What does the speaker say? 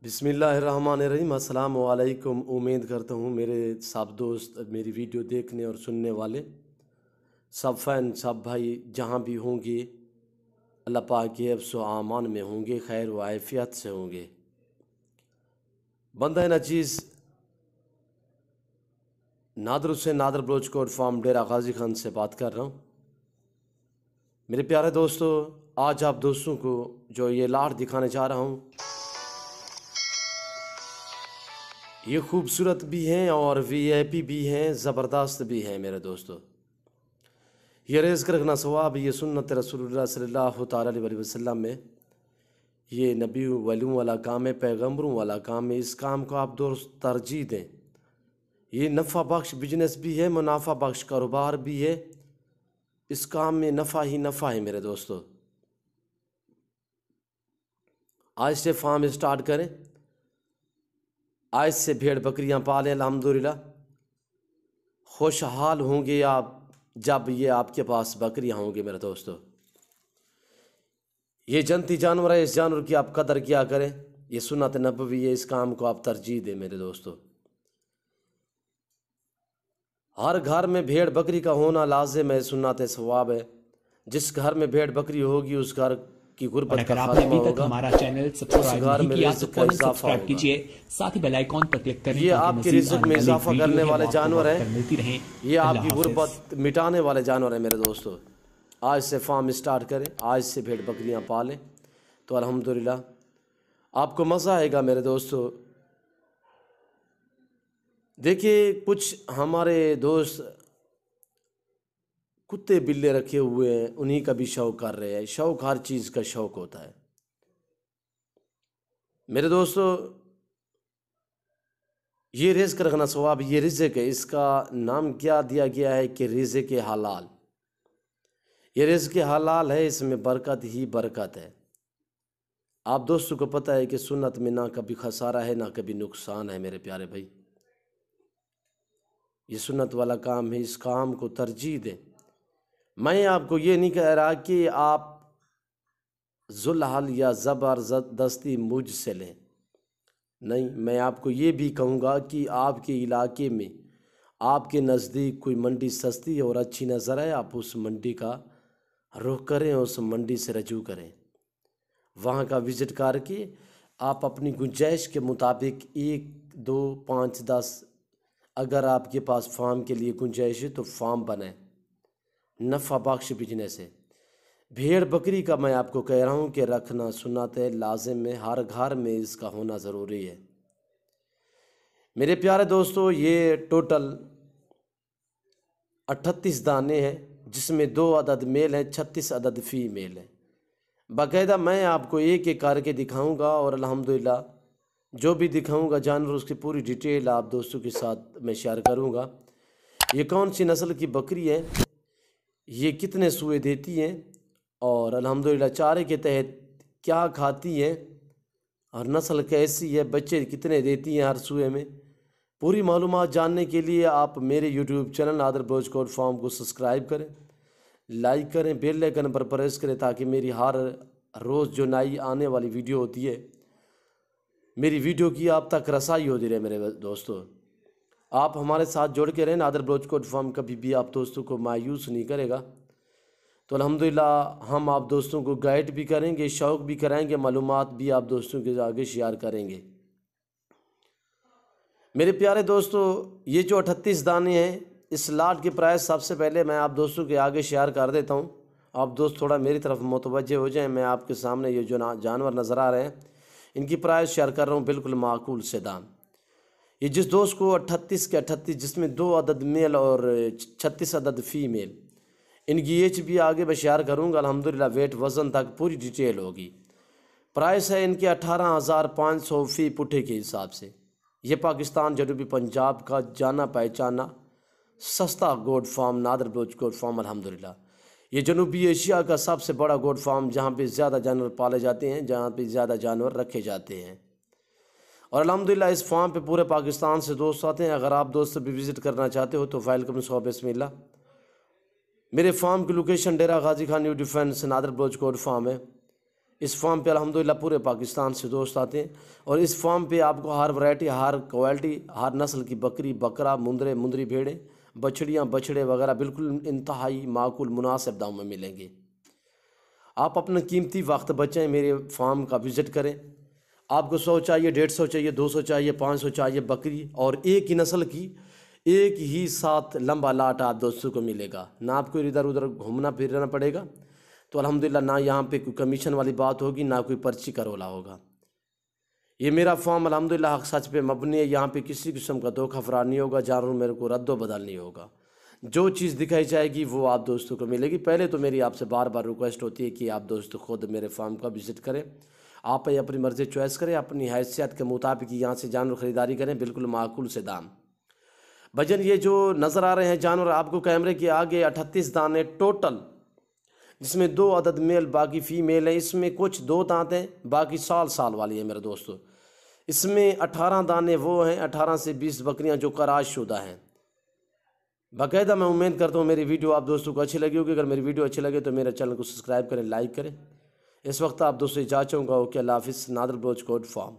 بسم اللہ الرحمن الرحیم۔ السلام علیکم۔ امید کرتا ہوں میرے سب دوست، میری ویڈیو دیکھنے اور سننے والے سب فین، سب بھائی جہاں بھی ہوں گے اللہ پاک کے حفظ و امان میں ہوں گے، خیر و عافیت سے ہوں گے۔ بندہ نچیز نادر حسین نادر بلوچ کوٹ فارم ڈیرہ غازی خان سے بات کر رہا ہوں۔ میرے پیارے دوستو، آج آپ دوستوں کو جو یہ لاٹ دکھانے جا رہا ہوں، یہ خوبصورت بھی ہیں اور وی آئی پی بھی ہیں، زبردست بھی ہیں میرے دوستو۔ یہ رزق رکھنا ثواب، یہ سنت رسول اللہ صلی اللہ تعالیٰ علیہ وسلم میں، یہ نبی ولیوں والا کام ہے، پیغمبروں والا کام ہے۔ اس کام کو آپ دوست ترجیح دیں۔ یہ نفع بخش بزنس بھی ہے، منافع بخش کاروبار بھی ہے۔ اس کام میں نفع ہی نفع ہے میرے دوستو۔ آج سے فارم اسٹارٹ کریں، آج سے بھیڑ بکریاں پالیں، الحمدللہ خوشحال ہوں گے آپ جب یہ آپ کے پاس بکریاں ہوں گے میرے دوستو۔ یہ جنتی جانور ہے، اس جانور کی آپ قدر کیا کریں، یہ سنت نبوی ہے، اس کام کو آپ ترجیح دیں میرے دوستو۔ ہر گھر میں بھیڑ بکری کا ہونا لازم ہے، سنت ثواب ہے۔ جس گھر میں بھیڑ بکری ہوگی اس گھر کی غربت کا خاتمہ ہوگا، ہمارا چینل اس سبسکرائب گھر نہیں میں کیا تو رزق کا فوراً اضافہ سبسکرائب ہوگا۔ کیجئے، ساتھ ہی بیل آئیکن پر کلک کریں یہ تاکہ آپ کے مزید رزق آنے میں والی اضافہ ویڈیو کرنے ہے والے وہ آپ کو جانور ہیں، وقت پر ملتی رہیں۔ یہ آپ اللہ کی حافظ۔ غربت مٹانے والے جانور ہیں میرے دوستو۔ آج سے فارم اسٹارٹ کریں، آج سے بھیڑ بکریاں پالیں تو الحمدللہ آپ کو مزہ آئے گا میرے دوستو۔ دیکھیے کچھ ہمارے دوست کتے بلے رکھے ہوئے ہیں، انہی کا بھی شوق کر رہے ہیں۔ شوق ہر چیز کا شوق ہوتا ہے میرے دوستو۔ یہ رزق رکھنا ثواب، یہ رزق ہے، اس کا نام کیا دیا گیا ہے کہ رزق حلال۔ یہ رزق حلال ہے، اس میں برکت ہی برکت ہے۔ آپ دوستوں کو پتہ ہے کہ سنت میں نہ کبھی خسارہ ہے نہ کبھی نقصان ہے میرے پیارے بھائی۔ یہ سنت والا کام ہے، اس کام کو ترجیح دیں۔ میں آپ کو یہ نہیں کہہ رہا کہ آپ ذوالحل یا زبردستی مجھ سے لیں، نہیں، میں آپ کو یہ بھی کہوں گا کہ آپ کے علاقے میں آپ کے نزدیک کوئی منڈی سستی اور اچھی نظر ہے، آپ اس منڈی کا رخ کریں، اس منڈی سے رجوع کریں، وہاں کا وزٹ کر کے آپ اپنی گنجائش کے مطابق 1 2 5 10 اگر آپ کے پاس فارم کے لیے گنجائش ہے تو فارم بنائیں، نفع بخش بزنس ہے۔ بھیڑ بکری کا میں آپ کو کہہ رہا ہوں کہ رکھنا سنت ہے، لازم ہے، ہر گھر میں اس کا ہونا ضروری ہے میرے پیارے دوستو۔ یہ ٹوٹل 38 دانے ہیں، جس میں 2 عدد میل ہیں، 36 عدد فیمیل ہیں۔ باقاعدہ میں آپ کو ایک ایک کر کے دکھاؤں گا اور الحمدللہ جو بھی دکھاؤں گا جانور اس کی پوری ڈیٹیل آپ دوستوں کے ساتھ میں شیئر کروں گا۔ یہ کون سی نسل کی بکری ہے، یہ کتنے سوئے دیتی ہیں، اور الحمدللہ چارے کے تحت کیا کھاتی ہیں، اور نسل کیسی ہے، بچے کتنے دیتی ہیں ہر سوئے میں۔ پوری معلومات جاننے کے لیے آپ میرے یوٹیوب چینل نادر بلوچ کوٹ فارم کو سبسکرائب کریں، لائک کریں، بیل آئیکن پر پریس کریں تاکہ میری ہر روز جو نئی آنے والی ویڈیو ہوتی ہے، میری ویڈیو کی آپ تک رسائی ہوتی رہے میرے دوستو۔ آپ ہمارے ساتھ جوڑ کے رہیں، نادر بلوچ کوٹ فارم کبھی بھی آپ دوستوں کو مایوس نہیں کرے گا۔ تو الحمدللہ ہم آپ دوستوں کو گائیڈ بھی کریں گے، شوق بھی کرائیں گے، معلومات بھی آپ دوستوں کے آگے شیئر کریں گے میرے پیارے دوستو۔ یہ جو 38 دانے ہیں، اس لاٹ کی پرائس سب سے پہلے میں آپ دوستوں کے آگے شیئر کر دیتا ہوں، آپ دوست تھوڑا میری طرف متوجہ ہو جائیں۔ میں آپ کے سامنے یہ جو جانور نظر آ رہے ہیں ان کی پرائس شیئر کر رہا ہوں، بالکل معقول سے دام۔ یہ جس دوست کو 38 کے 38 جس میں 2 عدد میل اور 36 عدد فیمیل، ان کی ایج بھی آگے میں شیئر کروں گا، الحمدللہ ویٹ وزن تک پوری ڈیٹیل ہوگی۔ پرائس ہے ان کے 18,500 فی پٹھے کے حساب سے۔ یہ پاکستان جنوبی پنجاب کا جانا پہچانا سستا گوڈ فارم نادر بلوچ گوڈ فارم الحمدللہ۔ یہ جنوبی ایشیا کا سب سے بڑا گوڈ فارم، جہاں پہ زیادہ جانور پالے جاتے ہیں، جہاں پہ زیادہ جانور رکھے جاتے ہیں، اور الحمدللہ اس فارم پہ پورے پاکستان سے دوست آتے ہیں۔ اگر آپ دوست بھی وزٹ کرنا چاہتے ہو تو ویلکم سو بسم اللہ۔ میرے فارم کی location Dera Ghazi Khan new defence نادر بلوچ کوٹ فارم ہے۔ اس فارم پہ الحمدللہ پورے پاکستان سے دوست آتے ہیں، اور اس فارم پہ آپ کو ہر ورائٹی، ہر کوالٹی، ہر نسل کی بکری، بکرا، مندری بھیڑیں، بچڑیاں، بچڑے وغیرہ بالکل انتہائی معقول مناسب داموں میں ملیں گے۔ آپ اپنا قیمتی وقت بچائیں، میرے فارم کا وزٹ کریں۔ آپ کو 100 چاہیے، 150 چاہیے، 200 چاہیے، 500 چاہیے بکری، اور ایک ہی نسل کی ایک ہی ساتھ لمبا لاٹ آپ دوستوں کو ملے گا، نہ آپ کو ادھر ادھر گھومنا پھرنا پڑے گا۔ تو الحمدللہ نہ یہاں پہ کوئی کمیشن والی بات ہوگی، نہ کوئی پرچی کا رولا ہوگا۔ یہ میرا فارم الحمدللہ حق سچ پہ مبنی ہے، یہاں پہ کسی قسم کا دھوکہ فریب نہیں ہوگا، جانور میرے کو رد و بدل نہیں ہوگا۔ جو چیز دکھائی جائے گی وہ آپ دوستوں کو ملے گی۔ پہلے تو میری آپ سے بار بار ریکویسٹ ہوتی ہے کہ آپ دوست خود میرے فارم کا وزٹ کریں، آپ اپنی مرضی چوائس کریں، اپنی حیثیت کے مطابق یہاں سے جانور خریداری کریں، بالکل معقول سے دام۔ بھجن یہ جو نظر آ رہے ہیں جانور آپ کو کیمرے کے آگے 38 دانے ٹوٹل، جس میں 2 عدد میل باقی فیمیل ہیں، اس میں کچھ 2 دانت ہیں، باقی سال والی ہیں میرے دوستو۔ اس میں 18 دانے وہ ہیں، 18 سے 20 بکریاں جو قراج شدہ ہیں۔ باقاعدہ میں امید کرتا ہوں میری ویڈیو آپ دوستوں کو اچھی لگی ہوگی۔ اگر میری ویڈیو اچھی لگے تو میرے چینل کو سبسکرائب کریں، لائک کریں۔ اس وقت آپ دوستوں اجازت چاہوں گا کہ اللہ حافظ۔ نادر بلوچ کوٹ فارم۔